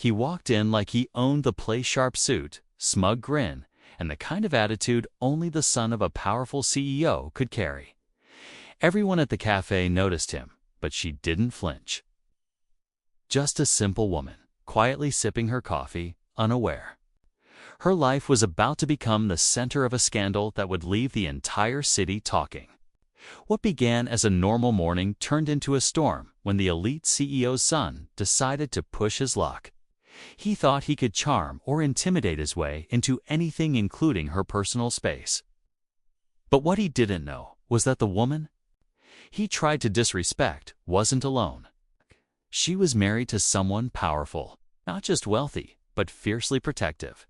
He walked in like he owned the play-sharp suit, smug grin, and the kind of attitude only the son of a powerful CEO could carry. Everyone at the cafe noticed him, but she didn't flinch. Just a simple woman, quietly sipping her coffee, unaware. Her life was about to become the center of a scandal that would leave the entire city talking. What began as a normal morning turned into a storm when the elite CEO's son decided to push his luck. He thought he could charm or intimidate his way into anything, including her personal space. But what he didn't know was that the woman he tried to disrespect wasn't alone. She was married to someone powerful, not just wealthy, but fiercely protective.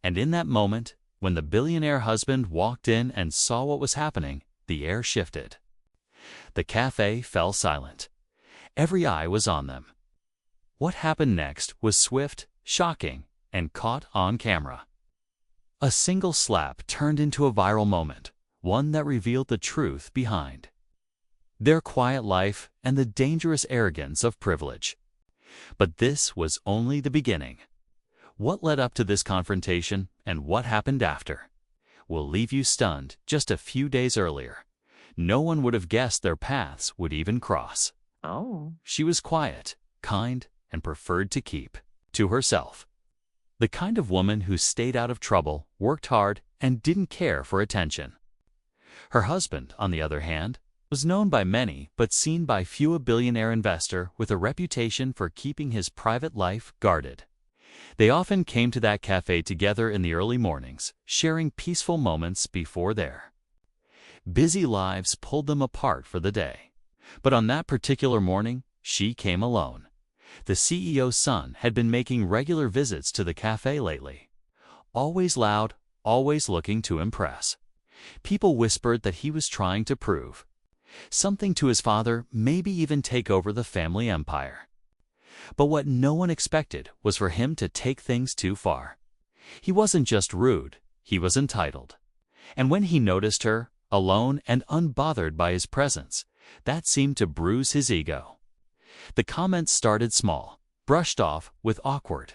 And in that moment, when the billionaire husband walked in and saw what was happening, the air shifted. The cafe fell silent. Every eye was on them. What happened next was swift, shocking, and caught on camera. A single slap turned into a viral moment, one that revealed the truth behind their quiet life and the dangerous arrogance of privilege. But this was only the beginning. What led up to this confrontation and what happened after will leave you stunned. Just a few days earlier, no one would have guessed their paths would even cross. She was quiet, kind, and preferred to keep to herself. The kind of woman who stayed out of trouble, worked hard, and didn't care for attention. Her husband, on the other hand, was known by many but seen by few, a billionaire investor with a reputation for keeping his private life guarded. They often came to that cafe together in the early mornings, sharing peaceful moments before their busy lives pulled them apart for the day. But on that particular morning, she came alone. The CEO's son had been making regular visits to the cafe lately. Always loud, always looking to impress. People whispered that he was trying to prove something to his father, maybe even take over the family empire. But what no one expected was for him to take things too far. He wasn't just rude, he was entitled. And when he noticed her, alone and unbothered by his presence, that seemed to bruise his ego. The comments started small, brushed off with awkward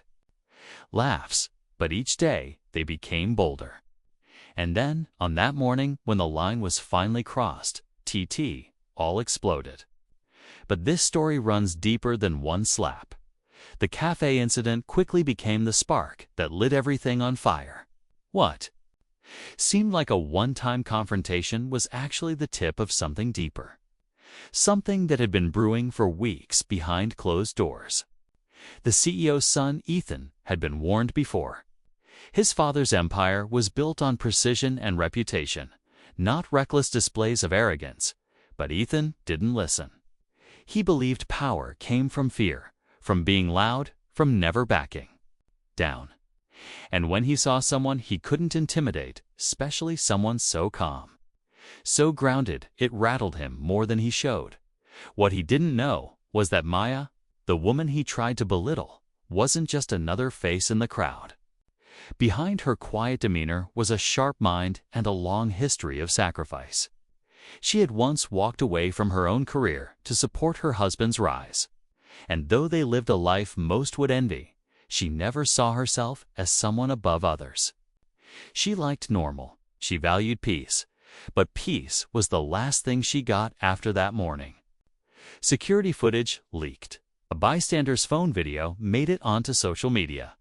laughs, but each day they became bolder. And then, on that morning when the line was finally crossed, all exploded. But this story runs deeper than one slap. The cafe incident quickly became the spark that lit everything on fire. What seemed like a one-time confrontation was actually the tip of something deeper. Something that had been brewing for weeks behind closed doors. The CEO's son, Ethan, had been warned before. His father's empire was built on precision and reputation, not reckless displays of arrogance. But Ethan didn't listen. He believed power came from fear, from being loud, from never backing down. And when he saw someone he couldn't intimidate, especially someone so calm, so grounded, it rattled him more than he showed. What he didn't know was that Maya, the woman he tried to belittle, wasn't just another face in the crowd. Behind her quiet demeanor was a sharp mind and a long history of sacrifice. She had once walked away from her own career to support her husband's rise. And though they lived a life most would envy, she never saw herself as someone above others. She liked normal, she valued peace, but peace was the last thing she got after that morning. Security footage leaked. A bystander's phone video made it onto social media.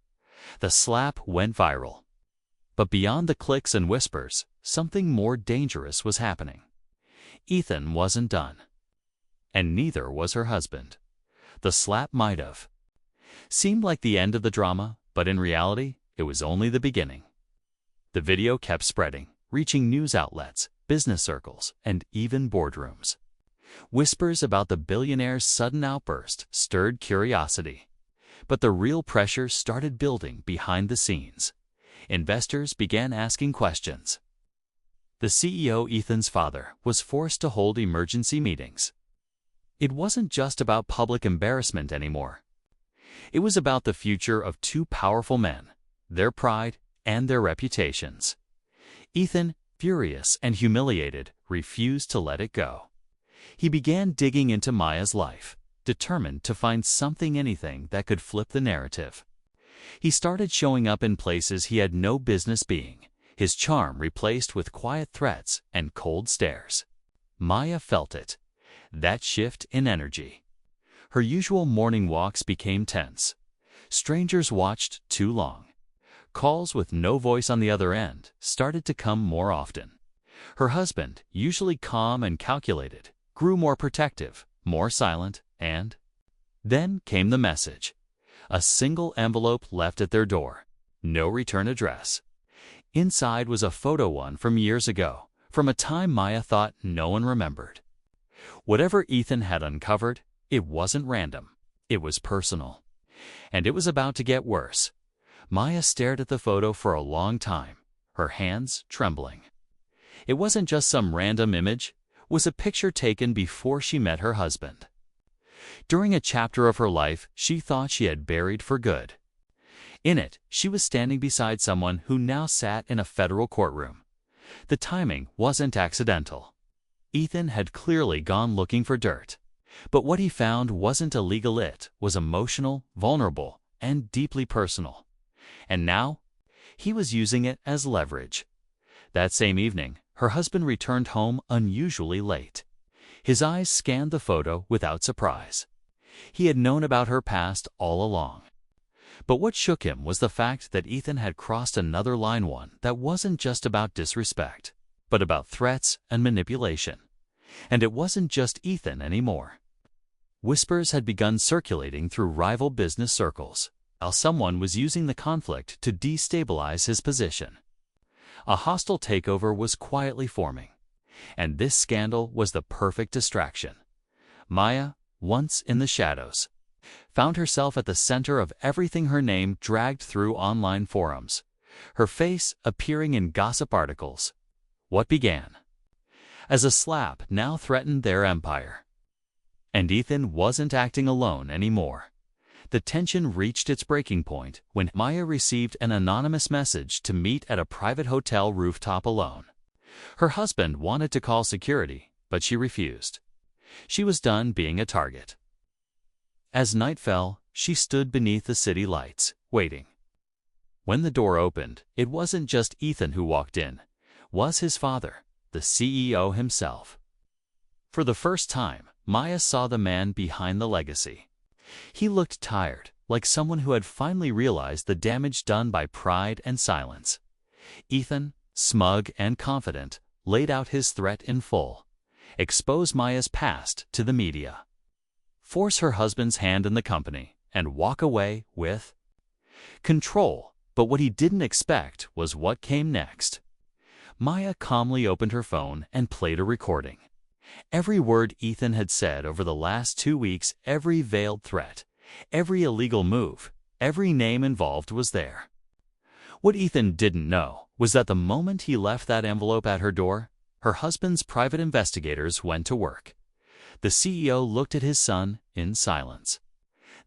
The slap went viral. But beyond the clicks and whispers, something more dangerous was happening. Ethan wasn't done. And neither was her husband. The slap might have seemed like the end of the drama, but in reality, it was only the beginning. The video kept spreading, reaching news outlets, business circles, and even boardrooms. Whispers about the billionaire's sudden outburst stirred curiosity. But the real pressure started building behind the scenes. Investors began asking questions. The CEO, Ethan's father, was forced to hold emergency meetings. It wasn't just about public embarrassment anymore. It was about the future of two powerful men, their pride and their reputations. Ethan, furious and humiliated, refused to let it go. He began digging into Maya's life, determined to find anything that could flip the narrative. He started showing up in places he had no business being, his charm replaced with quiet threats and cold stares. Maya felt it, that shift in energy. Her usual morning walks became tense. Strangers watched too long. Calls with no voice on the other end started to come more often. Her husband, usually calm and calculated, grew more protective, more silent, and then came the message. A single envelope left at their door. No return address. Inside was a photo one from years ago, from a time Maya thought no one remembered. Whatever Ethan had uncovered, it wasn't random. It was personal. And it was about to get worse. Maya stared at the photo for a long time, her hands trembling. It wasn't just some random image, it was a picture taken before she met her husband. During a chapter of her life she thought she had buried for good. In it, she was standing beside someone who now sat in a federal courtroom. The timing wasn't accidental. Ethan had clearly gone looking for dirt. But what he found wasn't illegal, it was emotional, vulnerable, and deeply personal. And now, he was using it as leverage. That same evening, her husband returned home unusually late. His eyes scanned the photo without surprise. He had known about her past all along. But what shook him was the fact that Ethan had crossed another line, one that wasn't just about disrespect, but about threats and manipulation. And it wasn't just Ethan anymore. Whispers had begun circulating through rival business circles, while someone was using the conflict to destabilize his position. A hostile takeover was quietly forming, and this scandal was the perfect distraction. Maya, once in the shadows, found herself at the center of everything, her name dragged through online forums, her face appearing in gossip articles. What began as a slap now threatened their empire. And Ethan wasn't acting alone anymore. The tension reached its breaking point when Maya received an anonymous message to meet at a private hotel rooftop alone. Her husband wanted to call security, but she refused. She was done being a target. As night fell, she stood beneath the city lights, waiting. When the door opened, it wasn't just Ethan who walked in. It was his father, the CEO himself. For the first time, Maya saw the man behind the legacy. He looked tired, like someone who had finally realized the damage done by pride and silence. Ethan, smug and confident, laid out his threat in full. Expose Maya's past to the media. Force her husband's hand in the company, and walk away with control. But what he didn't expect was what came next. Maya calmly opened her phone and played a recording. Every word Ethan had said over the last 2 weeks, every veiled threat, every illegal move, every name involved was there. What Ethan didn't know was that the moment he left that envelope at her door, her husband's private investigators went to work. The CEO looked at his son in silence.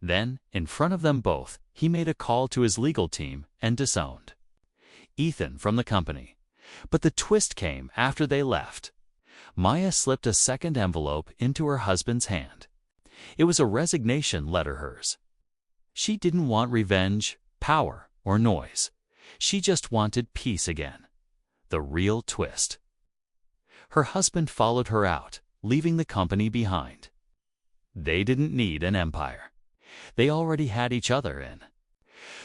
Then, in front of them both, he made a call to his legal team and disowned Ethan from the company. But the twist came after they left. Maya slipped a second envelope into her husband's hand. It was a resignation letter, hers. She didn't want revenge, power, or noise. She just wanted peace again. The real twist. Her husband followed her out, leaving the company behind. They didn't need an empire. They already had each other in.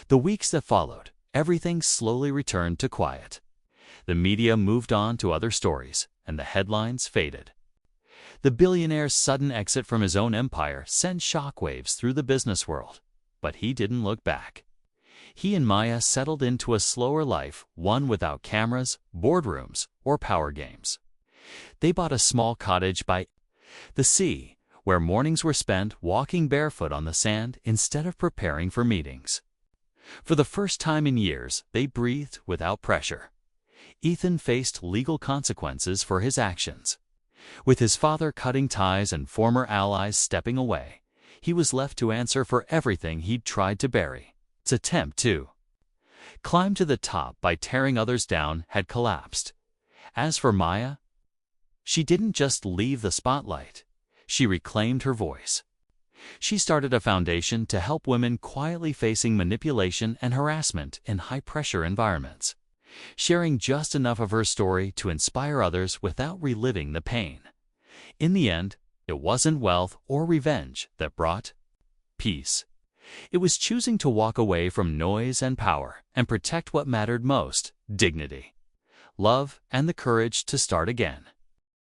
The weeks that followed, everything slowly returned to quiet. The media moved on to other stories, and the headlines faded. The billionaire's sudden exit from his own empire sent shockwaves through the business world, but he didn't look back. He and Maya settled into a slower life, one without cameras, boardrooms, or power games. They bought a small cottage by the sea, where mornings were spent walking barefoot on the sand instead of preparing for meetings. For the first time in years, they breathed without pressure. Ethan faced legal consequences for his actions. With his father cutting ties and former allies stepping away, he was left to answer for everything he'd tried to bury. His attempt to climb to the top by tearing others down had collapsed. As for Maya, she didn't just leave the spotlight. She reclaimed her voice. She started a foundation to help women quietly facing manipulation and harassment in high-pressure environments, sharing just enough of her story to inspire others without reliving the pain. In the end, it wasn't wealth or revenge that brought peace. It was choosing to walk away from noise and power and protect what mattered most: dignity, love, and the courage to start again.